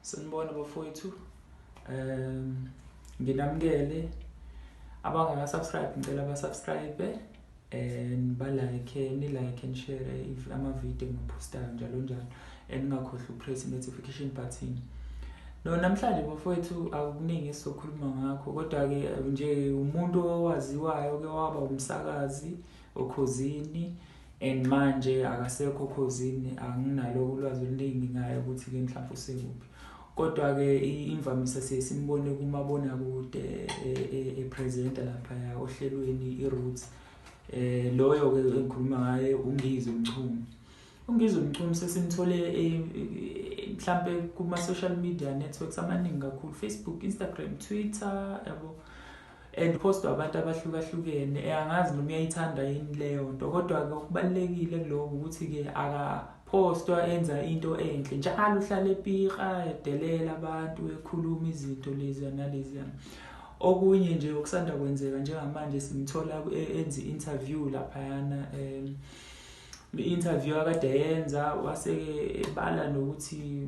Sanibona bafowethu. Nginamukele abangaka subscribe ngicela ba subscribe and ba like and share ama video engipostayo njalo njalo and ngakhohlwa upress notification button. No namhlanje bafowethu akuningi esizokhuluma ngakho kodwa ke nje umuntu owaziwayo ke waba umsakazi okhosini and manje akasekho okhosini anginalo ulwazi oluningi ngayo ukuthi ke mhlawumbe usekuphi. Kodwa ke imvamisa sesimbone kumabona kude epresenter lapha ya ohlelweni iRoots loyo ke engikhuluma ngaye uNgizwe Mchunu. uNgizwe Mchunu sesimthole mhlambe kuma social media networks amaningi kakhulu Facebook, Instagram, Twitter yabo and post abantu abahlukahlukene angazi noma uyayithanda yini leyo nto kodwa ke kubalekile kuloko ukuthi ke aka postwa enza into enhle njalo uhlala ePika edelela abantu ekhuluma izinto lezi nalezi okunye nje okusanda kwenzeka njengamanje simthola enza interview lapha yana interview akade yenza waseke ebala nokuthi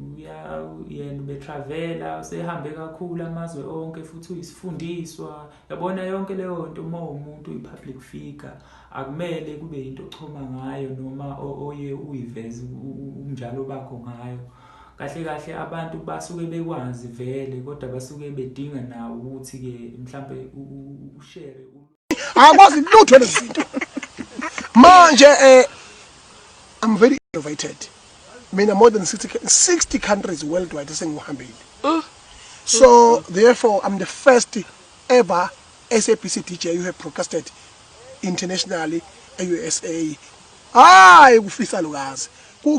yena betravela usehambe kakhulu amazwe onke futhi uyisifundiswa yabona yonke leyo nto uma umuntu uyipublic figure akumele kube into ochoma ngayo noma oye uyiveze unjalo bakho ngayo kahle abantu basuke bekwazi vele kodwa basuke bedinga nawo ukuthi ke mhlambe ushare akwazi lutho lezinto manje I'm very innovated. I mean, more than 60 countries worldwide esengihambile. So therefore I'm the first ever SABC DJ who have broadcasted internationally USA. Hayi kufisa lokazi.